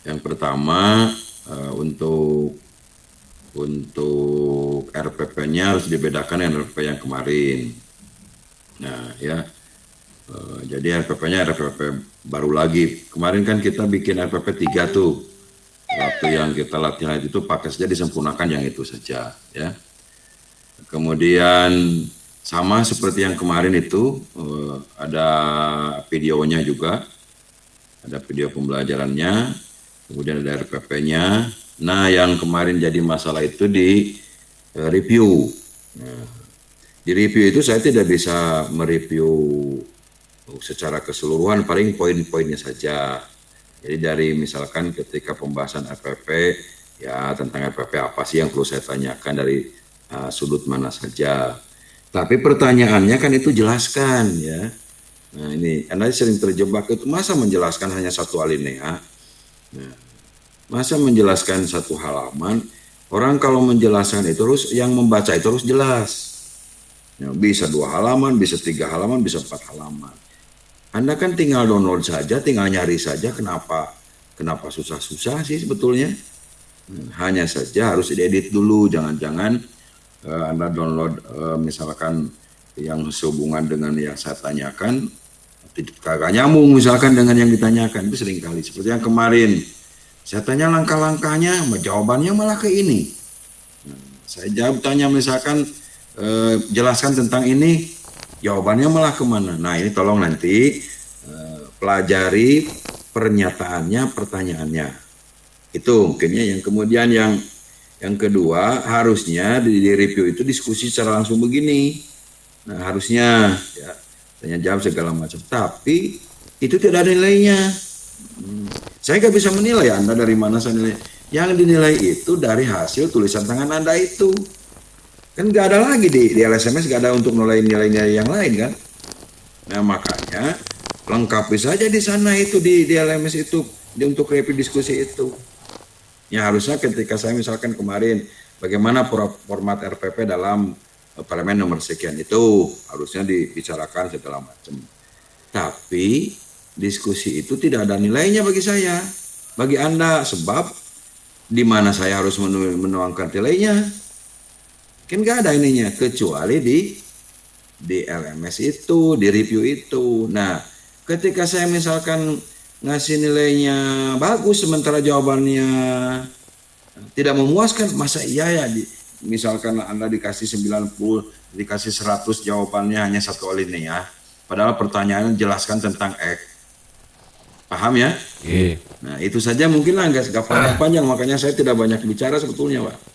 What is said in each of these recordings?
Yang pertama untuk RPP-nya harus dibedakan dengan RPP yang kemarin. Nah ya, jadi RPP-nya RPP baru lagi. Kemarin kan kita bikin RPP 3 tuh. Waktu yang kita latihan itu pakai saja disempurnakan yang itu saja ya. Kemudian sama seperti yang kemarin itu ada videonya juga, ada video pembelajarannya, kemudian ada RPP-nya. Nah yang kemarin jadi masalah itu di review. Nah, di review itu saya tidak bisa mereview secara keseluruhan, paling poin-poinnya saja. Jadi dari misalkan ketika pembahasan RPP, ya tentang RPP apa sih yang perlu saya tanyakan dari sudut mana saja. Tapi pertanyaannya kan itu jelaskan ya. Nah ini, Anda sering terjebak itu masa menjelaskan hanya satu alinea. Nah, masa menjelaskan satu halaman, orang kalau menjelaskan itu harus, yang membaca itu harus jelas. Ya, bisa 2 halaman, bisa 3 halaman, bisa 4 halaman. Anda kan tinggal download saja, tinggal nyari saja, kenapa susah-susah sih sebetulnya. Hanya saja harus diedit dulu, jangan-jangan Anda download misalkan yang sehubungan dengan yang saya tanyakan, kagak nyambung misalkan dengan yang ditanyakan, itu sering kali. Seperti yang kemarin, saya tanya langkah-langkahnya, jawabannya malah ke ini. Saya jawab tanya misalkan jelaskan tentang ini, jawabannya malah kemana. Nah ini tolong nanti pelajari pernyataannya, pertanyaannya. Itu mungkinnya yang kemudian yang kedua harusnya di review itu diskusi secara langsung begini. Nah harusnya ya tanya jawab segala macam. Tapi itu tidak ada nilainya. Saya nggak bisa menilai Anda dari mana saya nilai. Yang dinilai itu dari hasil tulisan tangan Anda itu. Kan nggak ada lagi di LSMS, nggak ada untuk nilai-nilai yang lain kan. Nah makanya lengkapi saja di sana itu di LMS itu untuk review diskusi itu. Ya harusnya ketika saya misalkan kemarin bagaimana format RPP dalam parlemen nomor sekian itu harusnya dibicarakan segala macam. Tapi diskusi itu tidak ada nilainya bagi saya, bagi Anda, sebab di mana saya harus menuangkan nilainya. Kan nggak ada ininya kecuali di LMS itu, di review itu. Nah, ketika saya misalkan ngasih nilainya bagus sementara jawabannya tidak memuaskan, masa iya ya misalkan Anda dikasih 90, dikasih 100 jawabannya hanya satu alinea, padahal pertanyaannya jelaskan tentang X. Paham ya? Nah, itu saja mungkin lah nggak panjang-panjang, makanya saya tidak banyak bicara sebetulnya, Pak.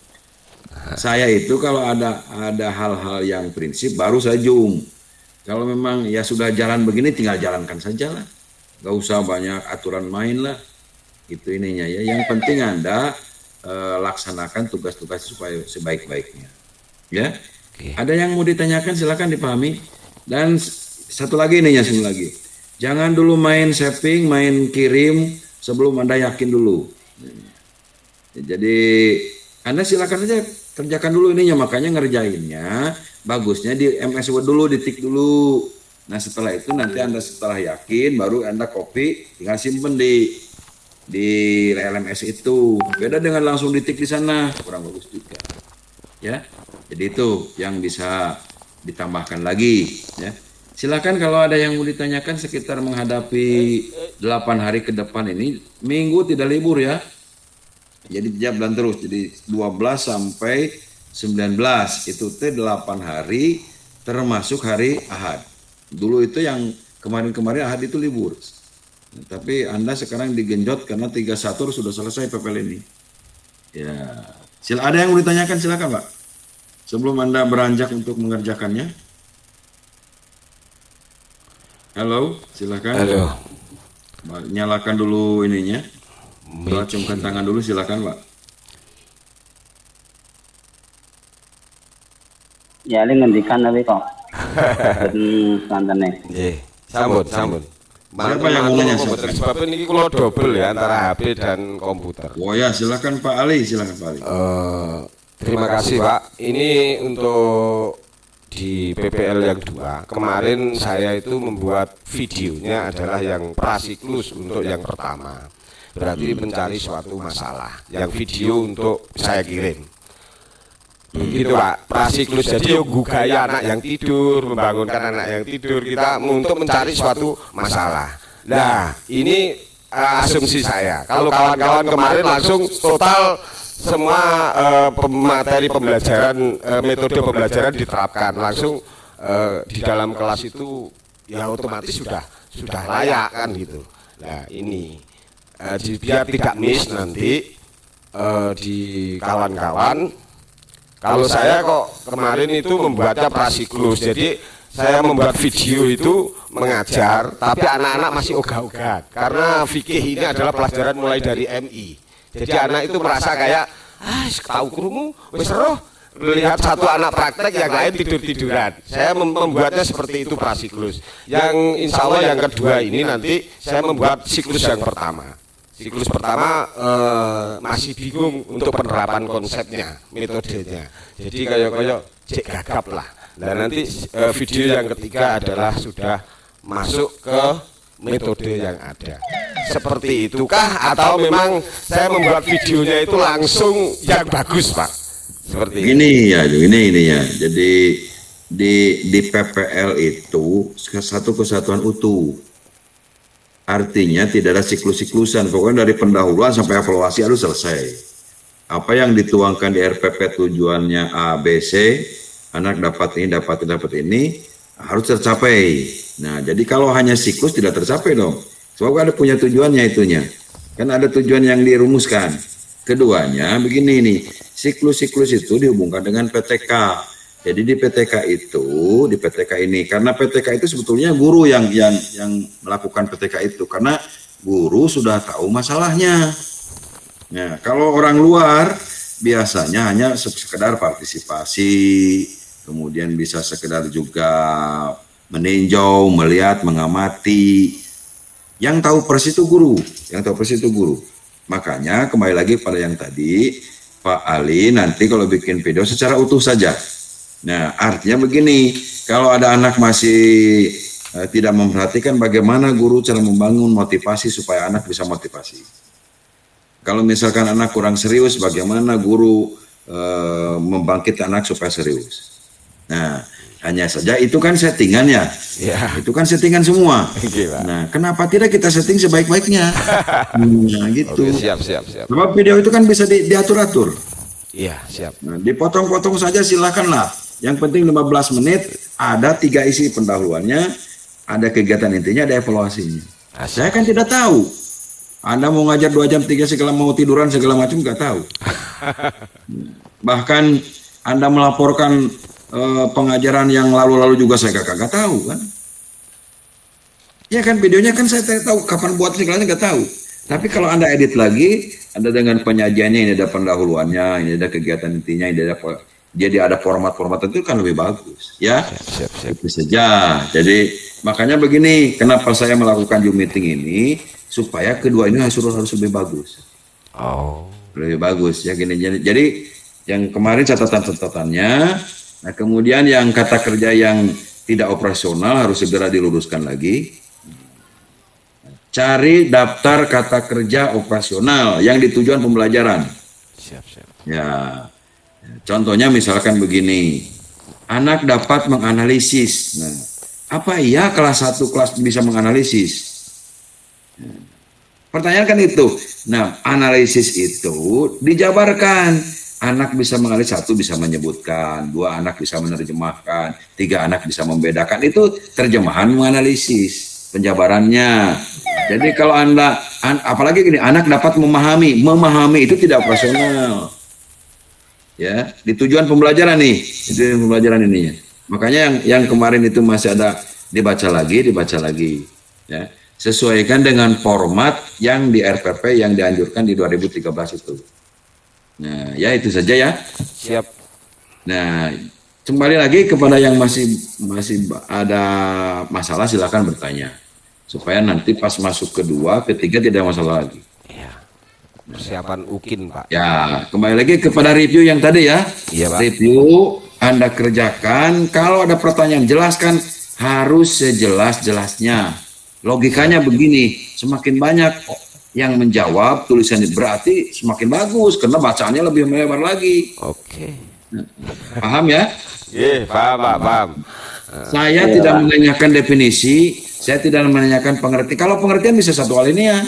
Saya itu kalau ada hal-hal yang prinsip baru saya zoom. Kalau memang ya sudah jalan begini tinggal jalankan saja lah. Gak usah banyak aturan main lah. Itu ininya ya. Yang penting Anda laksanakan tugas-tugas supaya sebaik-baiknya. Ya. Ada yang mau ditanyakan silakan dipahami. Dan satu lagi ininya satu lagi. Jangan dulu main saving, main kirim sebelum Anda yakin dulu. Jadi Anda silakan saja kerjakan dulu ininya, makanya ngerjainnya bagusnya di MS Word dulu, ditik dulu. Nah setelah itu nanti Anda setelah yakin baru Anda copy, tinggal simpen di LMS itu. Beda dengan langsung ditik di sana, kurang bagus juga. Ya, jadi itu yang bisa ditambahkan lagi. Ya, silakan kalau ada yang mau ditanyakan sekitar menghadapi 8 hari ke depan ini, minggu tidak libur ya. Jadi jalan terus, jadi 12 sampai 19 itu 8 hari termasuk hari Ahad. Dulu itu yang kemarin-kemarin Ahad itu libur. Nah, tapi Anda sekarang digenjot karena 31 sudah selesai PPL ini. Ya, ada yang mau ditanyakan silakan Pak. Sebelum Anda beranjak untuk mengerjakannya. Halo, silakan. Halo. Nyalakan dulu ininya. Acungkan tangan dulu silakan Pak. Ya, ini ngendikan tapi kok. Santane. Nggih, sambut. Siapa yang ngomongnya? Sebab ini kalau double ya antara HP dan komputer. Oh ya, silakan Pak Ali, silakan Pak Ali. Terima kasih Pak. Ini untuk di PPL yang 2. Kemarin saya itu membuat videonya adalah yang prasiklus untuk yang pertama. berarti mencari suatu masalah. Yang video untuk saya kirim. Begitu Pak, prasiklus. Jadi gugaya anak yang tidur, membangunkan anak yang tidur, kita untuk mencari suatu masalah. Nah, ini asumsi saya. Kalau kawan-kawan kemarin langsung total semua materi pembelajaran, metode pembelajaran diterapkan langsung di dalam kelas itu, ya otomatis sudah layak kan gitu. Nah ini biar tidak miss nanti di kawan-kawan. Kalau saya kok kemarin itu membuatnya prasiklus, jadi saya membuat video itu mengajar, tapi anak-anak masih ogah-ogah karena fikih ini adalah pelajaran mulai dari MI. Jadi anak itu merasa kayak tahu krungu, wis roh melihat satu anak praktek yang lain tidur-tiduran. Saya membuatnya seperti itu prasiklus. Yang insya Allah yang kedua ini nanti saya membuat siklus yang pertama. Siklus pertama masih bingung untuk penerapan konsepnya, metodenya. Jadi kayak cek gagap lah. Nah nanti video yang ketiga adalah sudah masuk ke metode yang ada. Seperti itukah atau memang saya membuat videonya itu langsung yang bagus Pak? Seperti ini ya, ini ya. Jadi di PPL itu satu kesatuan utuh. Artinya tidak ada siklus-siklusan, pokoknya dari pendahuluan sampai evaluasi harus selesai. Apa yang dituangkan di RPP tujuannya A, B, C, anak dapat ini, harus tercapai. Nah, jadi kalau hanya siklus tidak tercapai dong. Sebab ada punya tujuannya itunya. Kan ada tujuan yang dirumuskan. Keduanya begini nih, siklus-siklus itu dihubungkan dengan PTK. Jadi di PTK ini, karena PTK itu sebetulnya guru yang melakukan PTK itu, karena guru sudah tahu masalahnya. Nah, kalau orang luar biasanya hanya sekedar partisipasi, kemudian bisa sekedar juga meninjau, melihat, mengamati. Yang tahu persis itu guru, Makanya kembali lagi pada yang tadi, Pak Ali nanti kalau bikin video secara utuh saja. Nah, artinya begini, kalau ada anak masih tidak memperhatikan bagaimana guru cara membangun motivasi supaya anak bisa motivasi. Kalau misalkan anak kurang serius, bagaimana guru membangkitkan anak supaya serius. Nah, hanya saja itu kan settingan ya. Itu kan settingan semua. Nah, kenapa tidak kita setting sebaik-baiknya? Nah, gitu. Oke, siap. Sebab video itu kan bisa diatur-atur. Iya, siap. Nah, dipotong-potong saja silakanlah. Yang penting 15 menit, ada 3 isi pendahuluannya, ada kegiatan intinya, ada evaluasinya. Saya kan tidak tahu. Anda mau ngajar 2 jam, 3 segala mau tiduran segala macam nggak tahu. Bahkan Anda melaporkan pengajaran yang lalu-lalu juga saya nggak tahu kan. Ya kan videonya kan saya tahu kapan buat segalanya nggak tahu. Tapi kalau Anda edit lagi, Anda dengan penyajiannya ini ada pendahuluannya, ini ada kegiatan intinya, ini ada jadi ada format-format itu kan lebih bagus ya. Siap. Itu saja. Jadi makanya begini, kenapa saya melakukan Zoom meeting ini supaya kedua ini harus lebih bagus. Lebih bagus ya gini. Jadi yang kemarin catatan-catatannya, nah kemudian yang kata kerja yang tidak operasional harus segera diluruskan lagi. Cari daftar kata kerja operasional yang ditujuan pembelajaran. Siap. Ya. Contohnya misalkan begini, anak dapat menganalisis. Nah, apa iya kelas 1 kelas bisa menganalisis? Pertanyaan kan itu. Nah, analisis itu dijabarkan. Anak bisa menganalisis, 1 bisa menyebutkan, 2 anak bisa menerjemahkan, 3 anak bisa membedakan. Itu terjemahan menganalisis, penjabarannya. Jadi kalau apalagi gini, anak dapat memahami itu tidak operasional. Ya, di tujuan pembelajaran nih, itu pembelajaran ininya. Makanya yang kemarin itu masih ada dibaca lagi, ya. Sesuaikan dengan format yang di RPP yang dianjurkan di 2013 itu. Nah, ya itu saja ya. Siap. Nah, kembali lagi kepada yang masih ada masalah silakan bertanya. Supaya nanti pas masuk kedua, ketiga tidak masalah lagi. Persiapan UKIN Pak. Ya, kembali lagi kepada review yang tadi ya. Iya Pak. Review Anda kerjakan, kalau ada pertanyaan jelaskan, harus sejelas-jelasnya. Logikanya begini, semakin banyak yang menjawab tulisannya, berarti semakin bagus karena bacaannya lebih melebar lagi. Oke. Paham ya? Paham, Pak, paham. Saya Iya, tidak Pak. menanyakan definisi, saya tidak menanyakan pengertian. Kalau pengertian bisa satu alinea,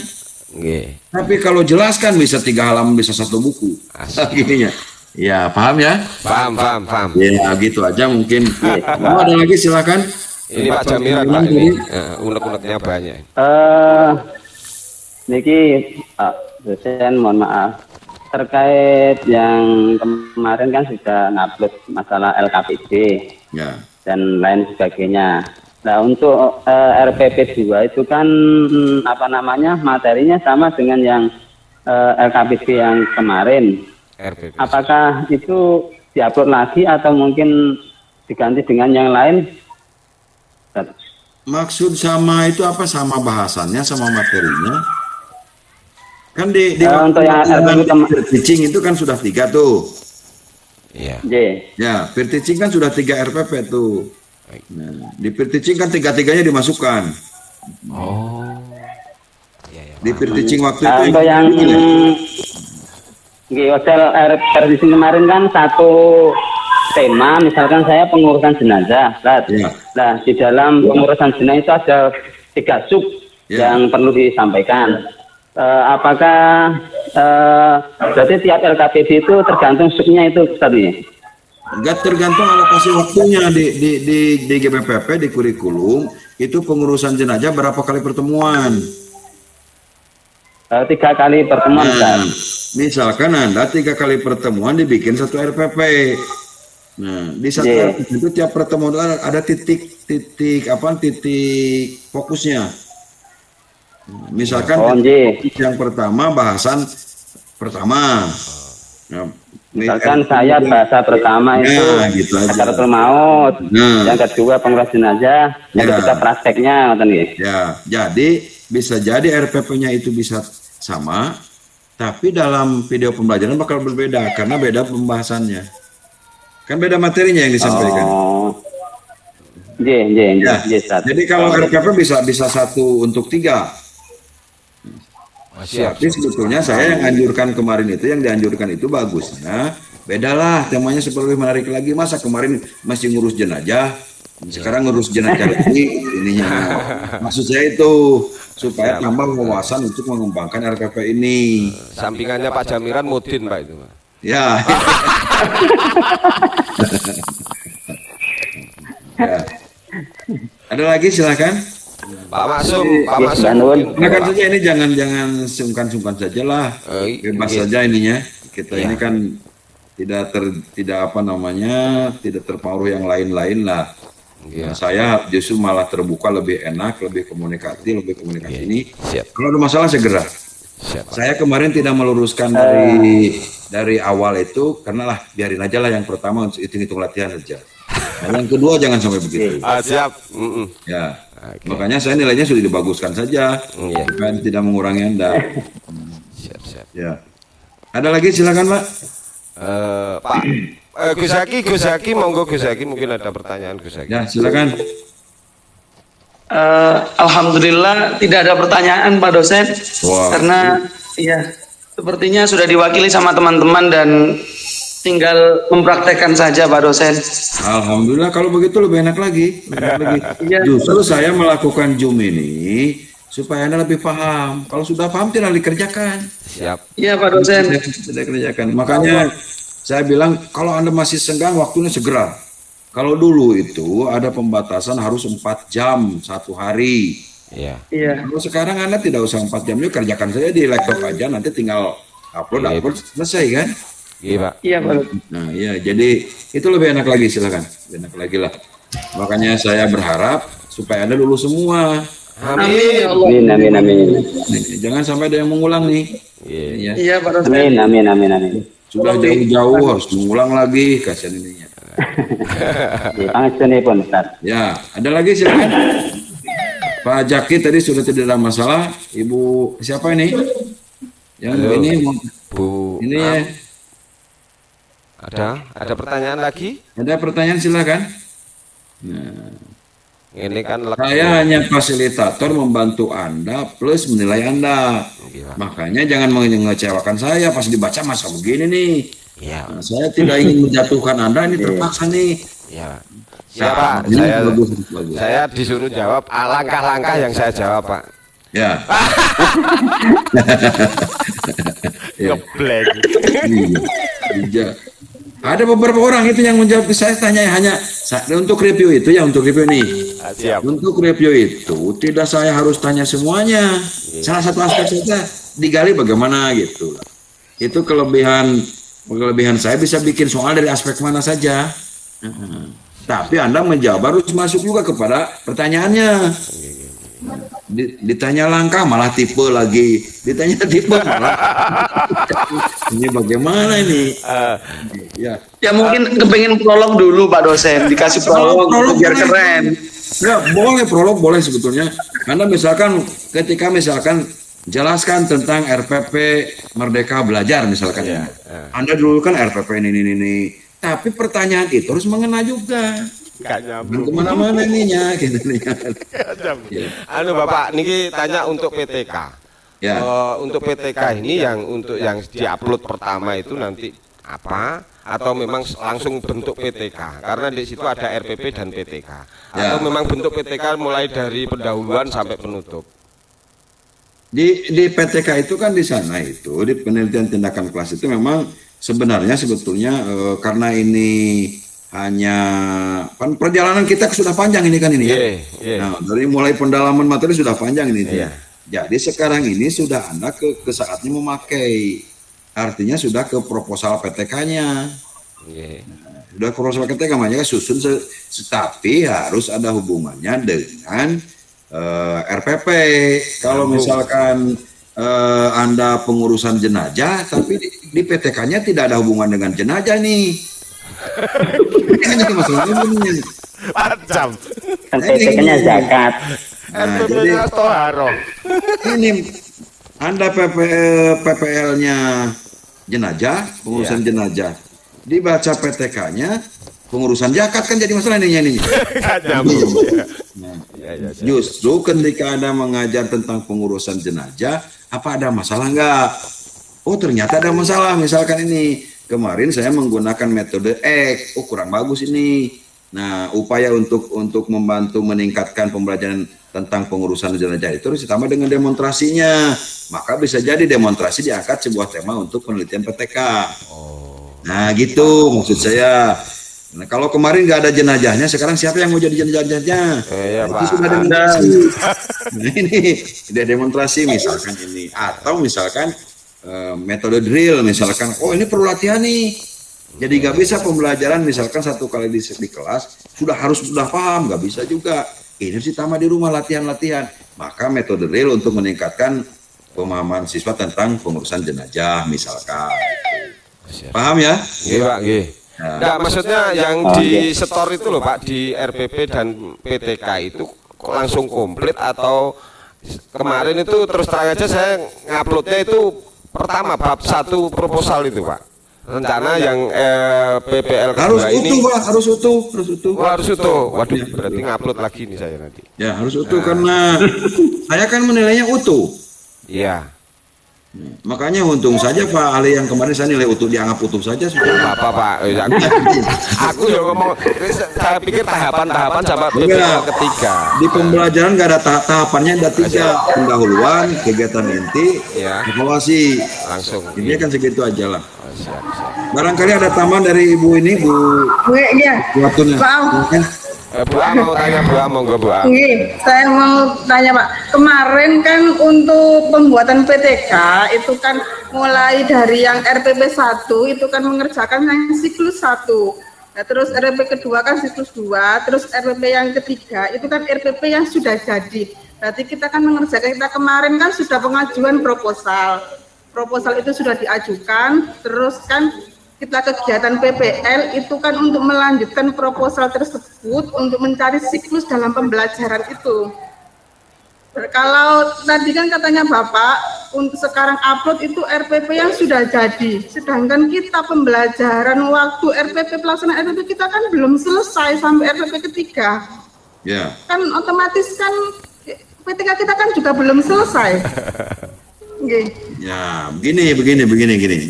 Nggih. tapi kalau jelaskan bisa 3 halaman, bisa 1 buku. Gininya. Ya, paham ya? Paham, paham, paham. Ya, gitu aja mungkin. Mau ada lagi silakan. Ini Pak Jamiran, Pak, ini unek-uneknya banyak. Niki Pak dosen, mohon maaf. Terkait yang kemarin kan sudah ngupload masalah LKPD Ya. dan lain sebagainya. Nah, untuk RPP 2 itu kan apa namanya, materinya sama dengan yang LKPD yang kemarin. RPP. Apakah itu diupload lagi atau mungkin diganti dengan yang lain? Maksud sama itu apa? Sama bahasannya, sama materinya? Kan di Untuk yang RPP teaching itu kan sudah 3 tuh. Iya. J. Ya, peer teaching kan sudah 3 RPP tuh. Nah, di peer teaching kan 3-3-nya dimasukkan. Oh. Iya, ya. Di peer teaching waktu itu Untuk yang hotel RPP kemarin kan satu tema, misalkan saya pengurusan jenazah. Ya. Nah, di dalam pengurusan jenazah itu ada 3 sub Ya. yang perlu disampaikan. Apakah berarti tiap LKPD itu tergantung subnya itu tadi? Enggak, tergantung alokasi waktunya di GBPP, di kurikulum itu pengurusan jenazah berapa kali pertemuan. 3 kali pertemuan. Nah, Ustaz. misalkan Anda 3 kali pertemuan dibikin 1 RPP. Nah, di satu Iya. RPP itu tiap pertemuan itu ada titik fokusnya. Misalkan titik yang pertama bahasan pertama. Nah, Misalkan saya bahasa pertama itu gitu aja. Sakaratul Maut, Nah. yang kedua pengurusan jenazah, yang Ya. ketiga prakteknya, ngoten nggih. Ya, jadi bisa jadi RPP-nya itu bisa sama, tapi dalam video pembelajaran bakal berbeda karena beda pembahasannya. Kan beda materinya yang disampaikan. Oh. Ya, Ustaz. jadi kalau RPP bisa 1 untuk 3. Siap. Tapi sebetulnya saya yang anjurkan kemarin itu, yang dianjurkan itu bagusnya bedalah temanya supaya lebih menarik lagi. Masa kemarin masih ngurus jenazah, sekarang ngurus jenazah lagi ininya. Maksud saya itu supaya tambah wawasan untuk mengembangkan RPP ini. Sampingannya Pak Jamiran Mudin, Pak itu, Pak. Ya. Ya. Ada lagi silakan. Pak Masum, Pak Yes, Masum. Banun. mungkin. Silakan saja, ini jangan sungkan-sungkan saja lah. Bebas Iya. saja ininya. Kita Iya. ini kan tidak apa namanya, tidak terpengaruh yang lain-lain lah. Iya. Nah, saya justru malah terbuka, lebih enak, lebih komunikasi ini. Siap. Kalau ada masalah segera. Siap, Pak. Saya kemarin tidak meluruskan dari awal itu karena lah biarin aja lah yang pertama hitung-hitung latihan saja. Nah, yang kedua jangan sampai begitu. Siap. Ya. Oke. Makanya saya nilainya sudah dibaguskan saja Iya. supaya tidak mengurangi Anda. Siap. Ya. Ada lagi silakan, Pak. Pak Gus Zaki, monggo Gus Zaki, mungkin ada pertanyaan Gus Zaki. Ya, silakan. Alhamdulillah tidak ada pertanyaan Pak dosen. Wah. Karena ya sepertinya sudah diwakili sama teman-teman dan tinggal mempraktekkan saja Pak dosen. Alhamdulillah, kalau begitu lebih enak lagi. Iya. Justru saya melakukan Zoom ini supaya Anda lebih paham. Kalau sudah paham tinggal dikerjakan. Siap. Iya Pak dosen. Tidak kerjakan. Makanya saya bilang kalau Anda masih senggang waktunya segera. Kalau dulu itu ada pembatasan harus 4 jam 1 hari. Iya. Iya. Kalau sekarang Anda tidak usah 4 jam, yuk kerjakan saja di laptop aja, nanti tinggal upload selesai kan? Iya, Pak. Iya Pak dosen. Nah, iya, jadi itu lebih enak lagi, silakan. Lebih enak lagi lah. Makanya saya berharap supaya Anda lulus semua. Amin ya Allah. Amin. Nih, jangan sampai ada yang mengulang nih. Iya. Iya Pak dosen. Amin. Sudah jauh-jauh harus mengulang lagi, kasihan ininya. Pangestanipun Ustaz. Ya, ada lagi silakan. Pak Jaki tadi sudah tidak ada masalah. Ibu siapa ini? Yang Halo. ini Bu, ini ya. ada pertanyaan lagi? Ada pertanyaan silakan. Nah, Ini kan Saya hanya fasilitator membantu Anda plus menilai Anda. Iya. Makanya jangan mengecewakan saya pas dibaca masa begini nih. Iya, Nah, saya tidak ingin menjatuhkan Anda, ini terpaksa nih. iya. Siapa? Ini Saya bagus. saya disuruh jawab langkah-langkah yang saya jawab, Pak. Ya. Ya. Ngeblank. Iya. Iya. Ada beberapa orang itu yang menjawab, saya tanya hanya untuk review itu ya, untuk review nih. Siap. Untuk review itu tidak saya harus tanya semuanya. Salah satu aspek saja digali bagaimana gitu. Itu kelebihan saya bisa bikin soal dari aspek mana saja. Tapi Anda menjawab harus masuk juga kepada pertanyaannya. Ditanya langkah malah tipe lagi, ditanya tipe malah ini bagaimana ini? Ya. Ya mungkin kepengen prolog dulu Pak dosen, dikasih prolog biar boleh. keren. Ya boleh, prolog boleh sebetulnya. Anda misalkan ketika jelaskan tentang RPP Merdeka Belajar misalkan. Iya, Anda dulu kan RPP ini. Tapi pertanyaan itu harus mengena juga. Gak nyambung. Kemana-mana ininya gitu nih. Anu Bapak, niki tanya untuk PTK. Ya. Untuk PTK ini yang diupload pertama itu nanti apa? Atau memang langsung bentuk PTK? Karena di situ ada RPP dan PTK. Atau Ya. memang bentuk PTK mulai dari pendahuluan sampai penutup? Di PTK itu kan di sana itu di penelitian tindakan kelas itu memang sebenarnya sebetulnya karena ini hanya kan perjalanan kita sudah panjang ini kan ini ya. Iya. Nah, dari mulai pendalaman materi sudah panjang ini. Iya. Jadi sekarang ini sudah Anda ke saatnya memakai. Artinya sudah ke proposal PTK-nya. Iya. Sudah ke proposal PTK makanya susun tapi harus ada hubungannya dengan RPP. Kalau misalkan Anda pengurusan jenazah tapi di PTK-nya tidak ada hubungan dengan jenazah nih. Ini hanya masalahnya ini. Macam. Kan PTK-nya zakat. RPP-nya toharo. Ini Anda PPL-nya jenazah, pengurusan jenazah. Dibaca PTK-nya pengurusan zakat kan jadi masalah ini. Gak nyambung. Nah, Iya. justru ketika Anda mengajar tentang pengurusan jenazah, apa ada masalah enggak? Oh ternyata ada masalah, misalkan ini kemarin saya menggunakan metode X, oh kurang bagus ini. Nah upaya untuk membantu meningkatkan pembelajaran tentang pengurusan jenazah itu harus ditambah dengan demonstrasinya. Maka bisa jadi demonstrasi diangkat sebuah tema untuk penelitian PTK. Nah gitu maksud saya. Nah, kalau kemarin nggak ada jenazahnya, sekarang siapa yang mau jadi jenazahnya? Iya, Itu Pak. sudah demonstrasi. Nah ini sudah demonstrasi misalkan ini, atau misalkan metode drill misalkan, oh ini perlu latihan nih. Jadi nggak bisa pembelajaran misalkan satu kali di kelas sudah paham, nggak bisa juga. Ini harus ditambah di rumah latihan-latihan. Maka metode drill untuk meningkatkan pemahaman siswa tentang pengurusan jenazah misalkan. Paham ya? Iya Pak, iya. Nah, maksudnya yang di setor itu loh Pak, di RPP dan PTK itu kok langsung komplit atau kemarin itu terus terang aja saya nguploadnya itu pertama bab 1 proposal itu Pak. Rencana yang PPL Harus kedua ini utuh Pak, harus utuh. oh, harus utuh. Waduh, berarti ngupload lagi nih saya nanti. Ya harus utuh karena saya kan menilainya utuh. Iya. Makanya untung saja Pak Ali yang kemarin saya nilai utuh dianggap utuh saja sudah. Apa Pak? Aku ya ngomong, saya pikir tahapan-tahapan sama PPL Enggak. ketiga. Di pembelajaran nggak ada tahapannya, ada 3: pendahuluan, kegiatan inti, Ya. evaluasi. Langsung. Ini kan segitu aja lah. Oh, siap. Barangkali ada tambahan dari ibu ini Bu Iya, Watun ya. Maaf. Bu A mau tanya Bu A, monggo Bu A. Ini saya mau tanya Pak, kemarin kan untuk pembuatan PTK itu kan mulai dari yang RPP 1 itu kan mengerjakan yang siklus 1. Nah, terus RPP kedua kan siklus 2, terus RPP yang ketiga itu kan RPP yang sudah jadi. Berarti kita kan mengerjakan, kita kemarin kan sudah pengajuan proposal. Proposal itu sudah diajukan, terus kan kita kegiatan PPL itu kan untuk melanjutkan proposal tersebut untuk mencari siklus dalam pembelajaran itu. Kalau tadi kan katanya Bapak, untuk sekarang upload itu RPP yang sudah jadi. Sedangkan kita pembelajaran waktu RPP pelaksanaan RPP kita kan belum selesai sampai RPP ketiga. Ya. Kan otomatis kan PTK kita kan juga belum selesai. Nggih. Ya, begini.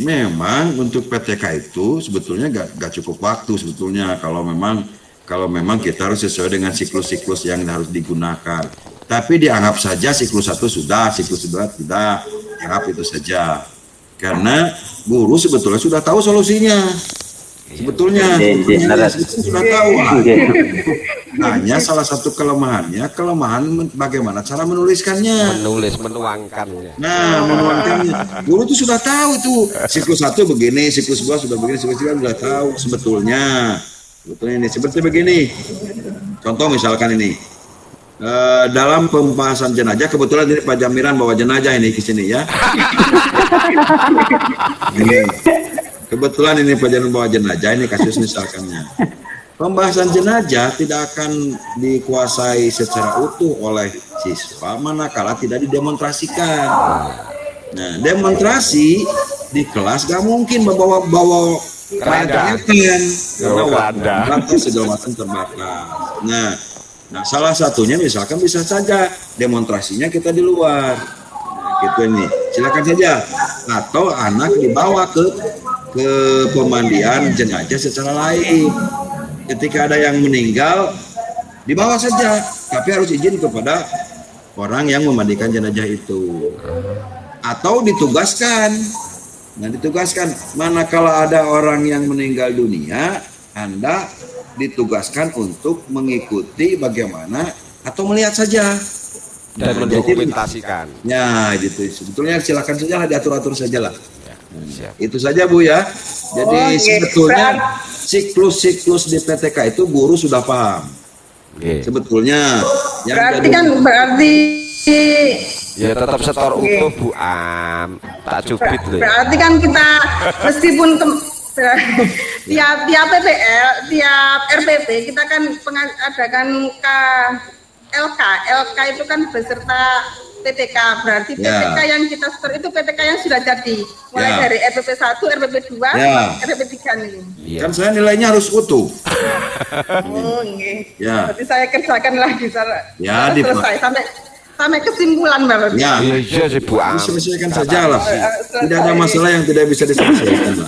Memang untuk PTK itu sebetulnya gak cukup waktu sebetulnya kalau memang kita harus sesuai dengan siklus-siklus yang harus digunakan. Tapi dianggap saja siklus 1 sudah, siklus 2 tidak, anggap itu saja. Karena guru sebetulnya sudah tahu solusinya. Sebetulnya sudah tahu. Hanya salah satu kelemahan bagaimana cara menuliskannya. Menuangkannya. Nah, menuangkannya. Guru itu sudah tahu itu. Siklus 1 begini, siklus 2 sudah begini, siklus 3 sudah tahu sebetulnya. Sebetulnya ini seperti begini. Contoh misalkan ini. Dalam pembahasan jenazah, kebetulan ini Pak Jamiran bawa jenazah ini ke sini ya. Ini. Kebetulan ini Pak Jamiran bawa jenazah ini kasus misalkannya. Pembahasan jenazah tidak akan dikuasai secara utuh oleh siswa manakala tidak didemonstrasikan. Nah, demonstrasi di kelas gak mungkin bawa keranda, karena segala macam terbatas. Nah, salah satunya misalkan bisa saja demonstrasinya kita di luar. Nah, gitu ini. Silakan saja. Atau anak dibawa ke pemandian jenazah secara lain. Ketika ada yang meninggal, dibawa saja, tapi harus izin kepada orang yang memandikan jenazah itu. Atau ditugaskan. Nah, manakala ada orang yang meninggal dunia, Anda ditugaskan untuk mengikuti bagaimana atau melihat saja dan mendokumentasikan. Ya, gitu. Sebetulnya silakan saja lah, diatur-atur saja lah. Itu saja Bu ya. Jadi sebetulnya siklus-siklus di PTK itu guru sudah paham. Sebetulnya yang berarti ya tetap setor utuh Bu Am. Tak cubit loh. Berarti kan kita meskipun tiap PPL, tiap RPP kita kan mengadakan LK itu kan beserta PTK, berarti PTK yang kita setor itu PTK yang sudah jadi mulai dari RPP 1, RPP 2, RPP 3 nih. Kan saya nilainya harus utuh. Berarti saya kerjakan lagi selesai sampai kesimpulan baru. Iya sih Bu Am. Diselesaikan saja lah. Tidak ada masalah yang tidak bisa diselesaikan.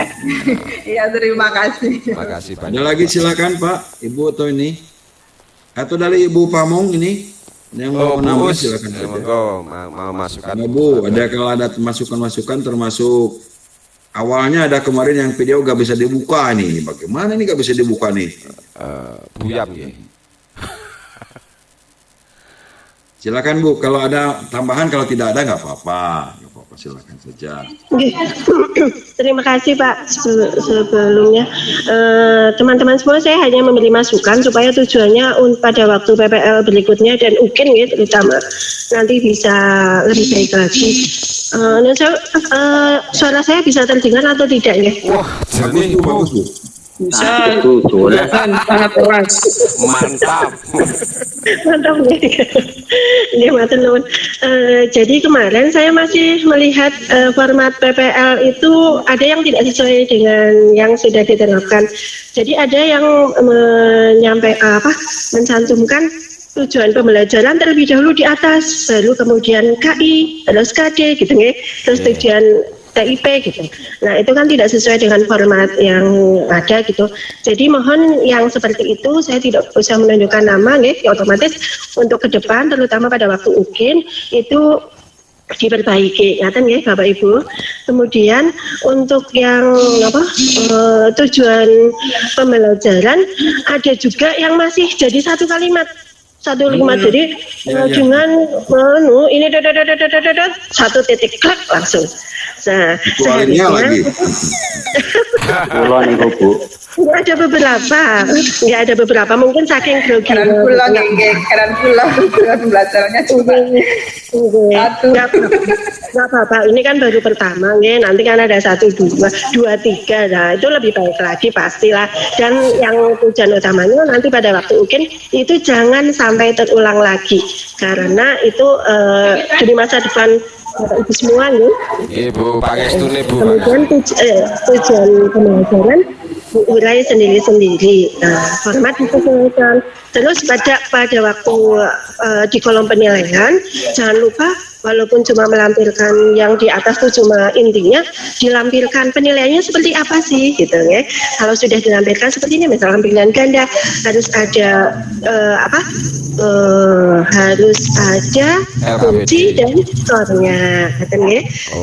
Iya, terima kasih. Terima kasih banyak. Ada lagi silakan Pak, Ibu atau ini? Atau dari Ibu Pamong ini? Yang mau menambah silakan saja. Mau masukan. Bu, kalau ada masukan-masukan termasuk awalnya ada kemarin yang video gak bisa dibuka nih. Bagaimana ini gak bisa dibuka nih? Buyam ya. Silakan Bu, kalau ada tambahan, kalau tidak ada nggak apa-apa, silakan saja. Terima kasih Pak. Sebelumnya teman-teman semua, saya hanya memberi masukan supaya tujuannya pada waktu PPL berikutnya dan UKIN ya terutama nanti bisa lebih baik lagi. Suara saya bisa terdengar atau tidak ya? Wah, jernih Bu. Bisa, sangat keras. Mantap. Mantap ya. Matur nuwun. Jadi kemarin saya masih melihat format PPL itu ada yang tidak sesuai dengan yang sudah diterapkan. Jadi ada yang mencantumkan tujuan pembelajaran terlebih dahulu di atas, baru kemudian KI, terus KD gitu ya. Terus tujuan TIP gitu. Nah, itu kan tidak sesuai dengan format yang ada gitu. Jadi mohon yang seperti itu saya tidak usah menunjukkan nama ya, otomatis untuk ke depan terutama pada waktu UKIN itu diperbaiki, ngaten ya Bapak Ibu. Kemudian untuk yang tujuan pembelajaran ada juga yang masih jadi satu kalimat. Jadi dengan ini satu titik klik langsung. Nah, seharusnya lagi. Pulau nih Bu. Nggak ada beberapa, mungkin saking grogi. Keren pulau pembelajarannya cuma satu. Nggak apa-apa, ini kan baru pertama ya, nanti kan ada 1, 2, 3, nah itu lebih baik lagi pastilah. Dan yang tujuan utamanya nanti pada waktu UKIN itu jangan sampai terulang lagi, karena itu di masa depan Bapak Ibu semua nih. Ibu Pangestune Bu. Kemudian tujuan pembelajaran diurai sendiri-sendiri. Nah, format disesuaikan. Terus pada waktu di kolom penilaian, jangan lupa walaupun cuma melampirkan yang di atas itu cuma intinya, dilampirkan penilaiannya seperti apa sih gitu ya. Kalau sudah dilampirkan seperti ini, misalnya pilihan ganda harus ada harus ada kunci dan skornya, kan ya.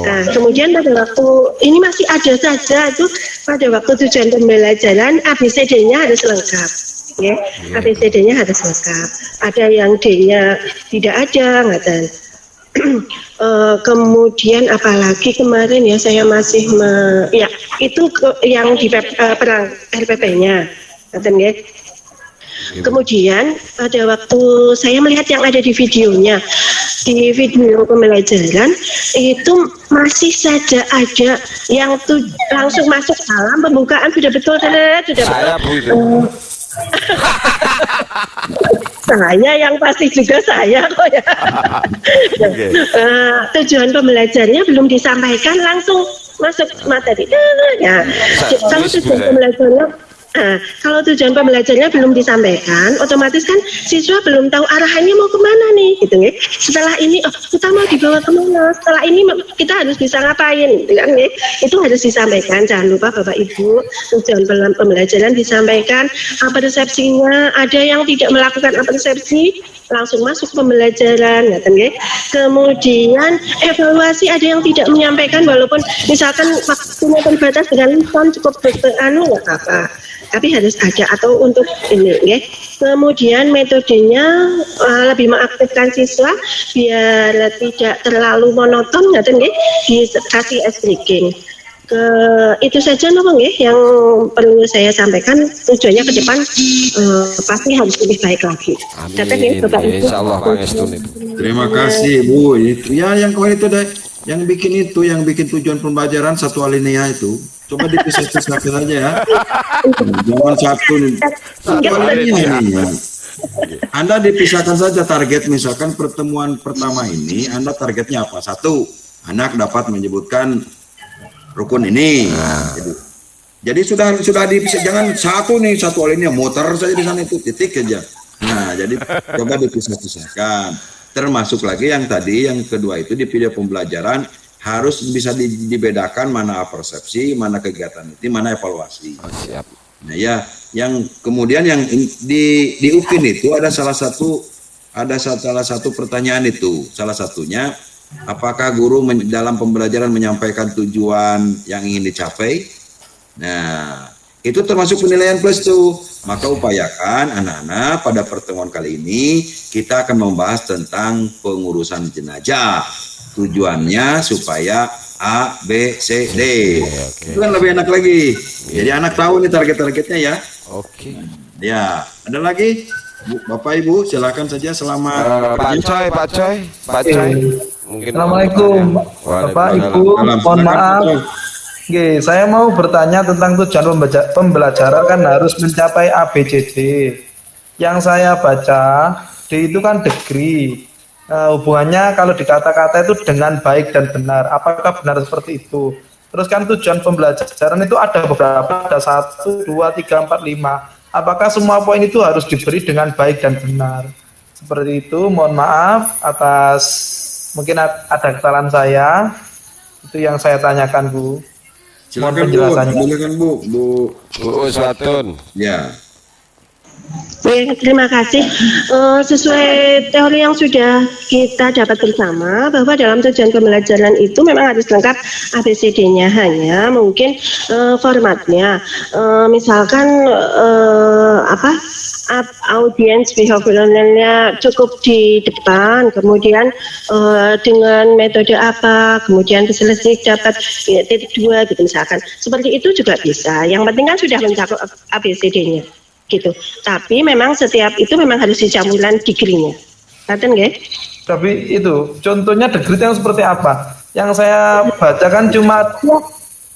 Nah, kemudian pada waktu ini masih ada saja tuh pada waktu tujuan pembelajaran ABCD-nya harus lengkap. Ya, ABCD-nya harus lengkap. Ada yang D-nya tidak ada, ngaten. Kemudian apalagi kemarin ya saya masih itu yang di perang RPP-nya, ngaten ya. Kemudian pada waktu saya melihat yang ada di videonya, di video pembelajaran itu masih saja ada yang langsung masuk salam pembukaan sudah betul, sudah betul. Saya Bu itu. Saya yang pasti juga saya kok ya. Okay. Tujuan pembelajarannya belum disampaikan langsung masuk materi. Ya, kalau tujuan pembelajarannya belum disampaikan, otomatis kan siswa belum tahu arahannya mau kemana nih, gitu ya. Setelah ini, kita mau dibawa kemana? Setelah ini kita harus bisa ngapain, gitu kan ya? Itu harus disampaikan. Jangan lupa Bapak Ibu, tujuan pembelajaran disampaikan. Persepsinya, ada yang tidak melakukan persepsi, langsung masuk pembelajaran, gitu ya. Kemudian evaluasi, ada yang tidak menyampaikan, walaupun misalkan waktunya terbatas dengan lisan cukup nggak apa-apa. Tapi harus ada atau untuk ini ya. Kemudian metodenya lebih mengaktifkan siswa biar tidak terlalu monoton, nggak ya, dikasih ice breaking. Itu saja nopo ya yang perlu saya sampaikan. Tujuannya ke depan pasti harus lebih baik lagi. Amin. Insyaallah Pak Estun itu. Terima kasih Bu. Itu ya yang kemarin itu deh, yang bikin tujuan pembelajaran satu alinea itu. Coba dipisah-pisahkan aja ya. Jangan satu alinea ini ya. Anda dipisahkan saja target, misalkan pertemuan pertama ini Anda targetnya apa? 1, anak dapat menyebutkan rukun ini. Jadi sudah dipisah, jangan satu alinea muter saja di sana itu titik aja. Nah, jadi coba dipisah-pisahkan. Termasuk lagi yang tadi yang kedua itu di video pembelajaran harus bisa dibedakan mana persepsi, mana kegiatan itu, mana evaluasi. Siap. Nah ya, yang kemudian yang di UPIN itu ada salah satu pertanyaan itu, salah satunya apakah guru dalam pembelajaran menyampaikan tujuan yang ingin dicapai? Nah, itu termasuk penilaian plus tuh. Maka upayakan anak-anak pada pertemuan kali ini kita akan membahas tentang pengurusan jenazah. Tujuannya supaya A, B, C, D. Itu kan lebih enak lagi. Jadi anak tahu nih target-targetnya ya. Oke. Ya, ada lagi? Bapak Ibu silakan saja. Selamat Pak Coy. Mungkin Assalamualaikum Bapak Ibu, mohon maaf. Oke, saya mau bertanya tentang tujuan pembelajaran kan harus mencapai ABCD. Yang saya baca D itu kan degree. Hubungannya kalau di kata-kata itu dengan baik dan benar. Apakah benar seperti itu? Terus kan tujuan pembelajaran itu ada beberapa, ada 1, 2, 3, 4, 5. Apakah semua poin itu harus diberi dengan baik dan benar? Seperti itu. Mohon maaf atas mungkin ada kesalahan saya. Itu yang saya tanyakan, Bu. Silakan Bu. Bu Uswatun. Ya. Terima kasih. Sesuai teori yang sudah kita dapat bersama bahwa dalam tujuan pembelajaran itu memang harus lengkap ABCD-nya, hanya mungkin formatnya. Misalkan audience behavioralnya cukup di depan, kemudian dengan metode apa, kemudian selesai dapat titik 2 gitu misalkan. Seperti itu juga bisa. Yang penting kan sudah mencakup ABCD-nya. Gitu. Tapi memang setiap itu memang harus dicampuran degree-nya. Ngerti nggih? Tapi itu contohnya degree yang seperti apa? Yang saya bacakan cuma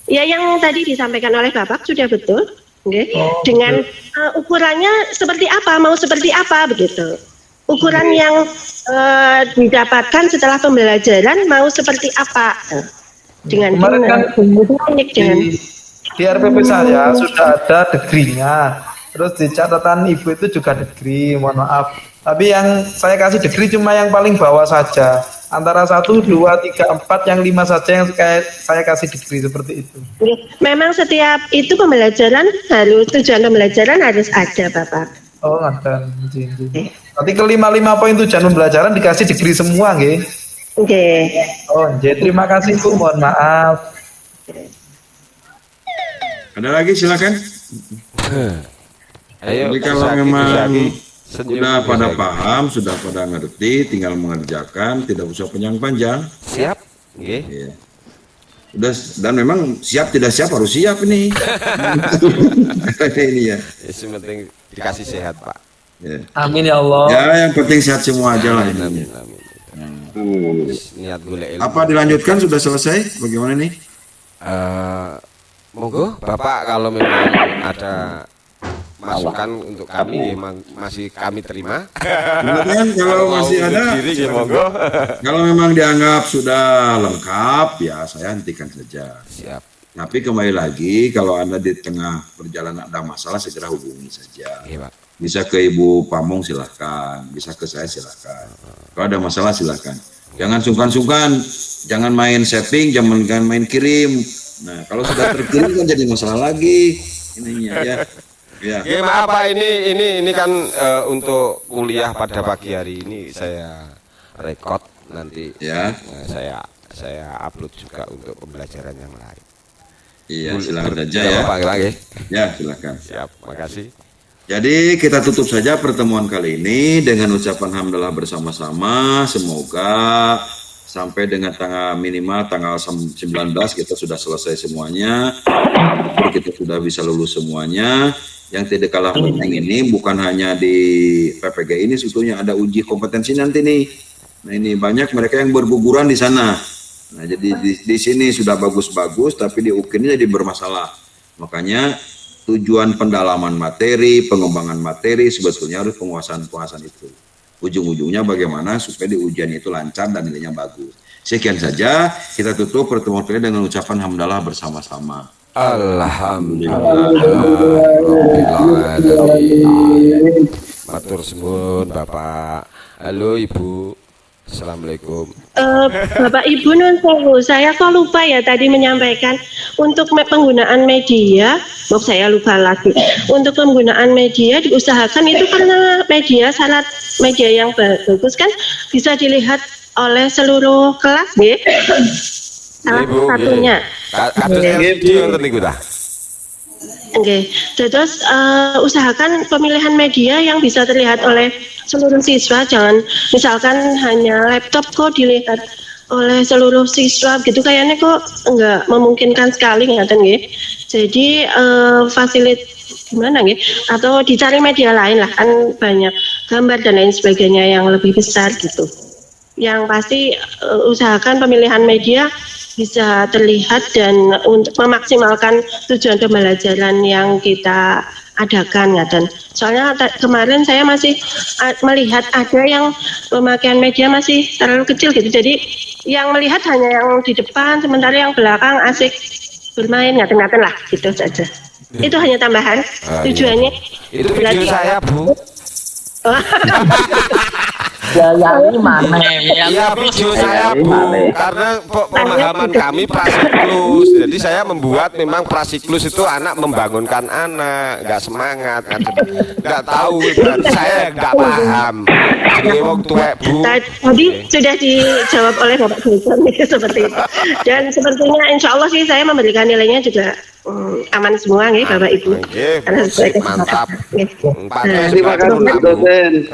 ya yang tadi disampaikan oleh Bapak sudah betul, nggih. Dengan ukurannya seperti apa, mau seperti apa begitu. Ukuran yang didapatkan setelah pembelajaran mau seperti apa. Dengan Di RPP saya sudah ada degree-nya. Terus di catatan ibu itu juga degree, mohon maaf. Tapi yang saya kasih degree cuma yang paling bawah saja. Antara 1, 2, 3, 4, yang 5 saja yang saya kasih degree seperti itu. Memang setiap itu pembelajaran tujuan pembelajaran harus ada, Bapak. Oh, ada. Nanti ke 5 poin tujuan pembelajaran dikasih degree semua, nggih. Oke. Oh, jadi terima kasih Bu, mohon maaf. Ada lagi silakan. Ayo, Jadi kalau Gus memang Zaki, senyum, sudah Gus pada Zaki. paham, sudah pada ngerti, tinggal mengerjakan, tidak usah panjang-panjang. Siap, nggih. Iya. Udah, dan memang siap tidak siap harus siap ini. Ini ya. Yang penting dikasih sehat, Pak. Ya. Amin ya Allah. Ya, yang penting sehat semua aja lah Amin, ini. amin. Hmm. Niat golek ilmu. Apa dilanjutkan sudah selesai? Bagaimana nih? Monggo Bapak kalau memang ada masukan untuk kami memang masih kami terima. Kemudian kalau Mau masih undur ada, diri, ya monggo. kalau memang dianggap sudah lengkap, ya saya hentikan saja. Siap. Tapi kembali lagi, kalau Anda di tengah perjalanan ada masalah, segera hubungi saja. Iya, Pak. Bisa ke Ibu Pamung silahkan, bisa ke saya silahkan. Kalau ada masalah silahkan. Jangan sungkan-sungkan, jangan main setting, jangan main kirim. Nah, kalau sudah terkirim kan jadi masalah lagi ininya ya. Ya. Ya, maaf Pak, ini kan untuk kuliah pada pagi hari ini saya rekod nanti. Ya. Saya upload juga untuk pembelajaran yang lain. Iya, silakan saja Tidak ya. apa-apa lagi. Ya, silakan. Siap, makasih. Jadi kita tutup saja pertemuan kali ini dengan ucapan hamdalah bersama-sama. Semoga sampai dengan minimal tanggal 19 kita sudah selesai semuanya. Kita sudah bisa lulus semuanya. Yang tidak kalah penting ini bukan hanya di PPG ini, sebetulnya ada uji kompetensi nanti nih. Nah ini banyak mereka yang berguguran di sana. Nah jadi di sini sudah bagus-bagus, tapi di UKIN jadi bermasalah. Makanya tujuan pendalaman materi, pengembangan materi sebetulnya harus penguasaan itu. Ujung-ujungnya bagaimana supaya di ujian itu lancar dan nilainya bagus. Sekian saja, kita tutup pertemuan kali dengan ucapan hamdalah bersama-sama. Alhamdulillah. Matur suwun Bapak. Halo Ibu. Assalamualaikum. Bapak Ibu nun sewu, saya kok lupa ya tadi menyampaikan untuk penggunaan media, maaf saya lupa lagi. Untuk penggunaan media diusahakan itu karena syarat media yang bagus kan bisa dilihat oleh seluruh kelas, nggih. Salah satunya. Kados video ngoten niku ta. Oke, terus usahakan pemilihan media yang bisa terlihat oleh seluruh siswa, jangan misalkan hanya laptop kok dilihat oleh seluruh siswa gitu, kayaknya kok enggak memungkinkan sekali ngaten nggih. Jadi gimana nggih? Atau dicari media lain lah, kan banyak gambar dan lain sebagainya yang lebih besar gitu. Yang pasti usahakan pemilihan media bisa terlihat dan untuk memaksimalkan tujuan pembelajaran yang kita adakan ya. Dan soalnya kemarin saya masih melihat ada yang pemakaian media masih terlalu kecil gitu, jadi yang melihat hanya yang di depan sementara yang belakang asik bermain ngaten-ngaten lah gitu saja. Itu hanya tambahan tujuannya. Itu video saya Bu. Ini mana? Ya video saya Bu, karena pemahaman kami prasiklus. Jadi saya membuat memang prasiklus itu anak membangunkan anak, nggak semangat, nggak tahu. Berarti saya nggak paham. Jadi wong tuwek Bu. Tadi sudah dijawab oleh Bapak Gubernur seperti itu. Dan sepertinya insya Allah sih saya memberikan nilainya juga aman semua nih Bapak Ibu. Karena sesuai Mantap. Terima kasih dosen.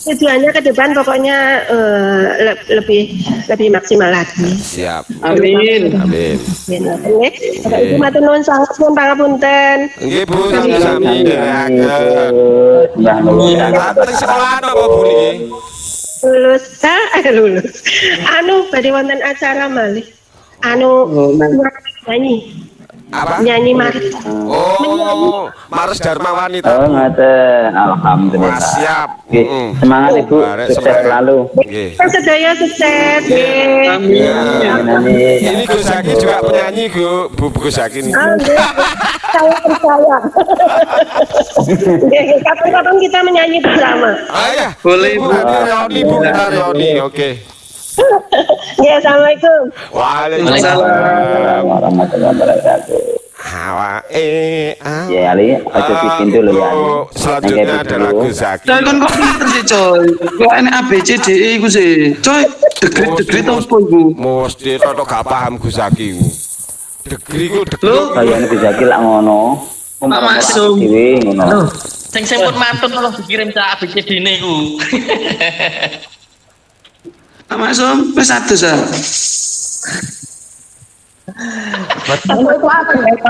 Tujuannya ke depan pokoknya lebih maksimal lagi. Siap. Amin. Amin. Bapak Ibu matur nuwun sangat pun pangapunten. Nggih Bu, sami-sami. Teng sekolah apa Bu niki? Lulus. Badhe wonten acara malih. Nyanyi. Apa? Nyanyi Maris. Oh, Maris Dharma Wanita. Oh, ngoten. Alhamdulillah. Wah, siap. Oke, semangat Ibu, Barek, sukses semangat. selalu. Oke. Sedaya sukses. nggih. Amin. Ini Gus Zaki juga penyanyi, Bu Gus Zaki nih. Saya percaya. Nggih, kapan-kapan kita menyanyi bersama. Ya. Boleh, Bu, Bu. nanti reuni, Bu, kita reuni. Oke. Ya, assalamualaikum. Waalaikumsalam. Warahmatullahi wabarakatuh. Ya Ali, aja bikin dulu ya. Ali. Selanjutnya Nengke adalah dulu. Gus Zaki. Coy kan kok pinter sih coy. Kok ini A B C D E iku sih. Coy, degrit apa iku? Mesti rada gak paham Gus Zaki. Degri ku Lho, Kayaknya bisa kira ngono. Pak Maksum. Dewe ngono. Sing sempur mantun kalau dikirim cak ABCD ne ku. Pak Maksum wis adus ah.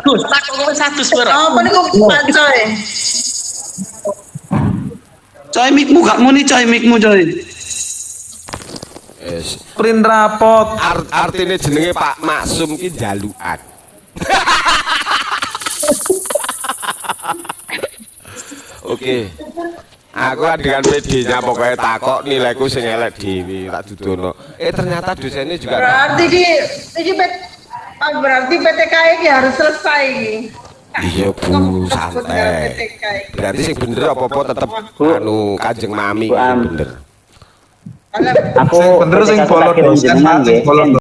Gus, tak kok wis adus ora. Apa niku Pak Coy? Coy mikmu gak muni coy mikmu coy. Print rapot. artinya jenenge Pak Maksum ki jalukan. Oke. Aku dengan PD-nya pokoknya takok nilaiku sing elek dhewe tak dudono. Ternyata dosennya juga Berarti berarti PTK ini harus selesai ini. iya Bu, santai. Berarti sing bener apa-apa tetep anu Kanjeng Mami Bu Am. bener. Aku Sing bener sing ketika bolong kirim dosen, jenengan sing nggih. bolong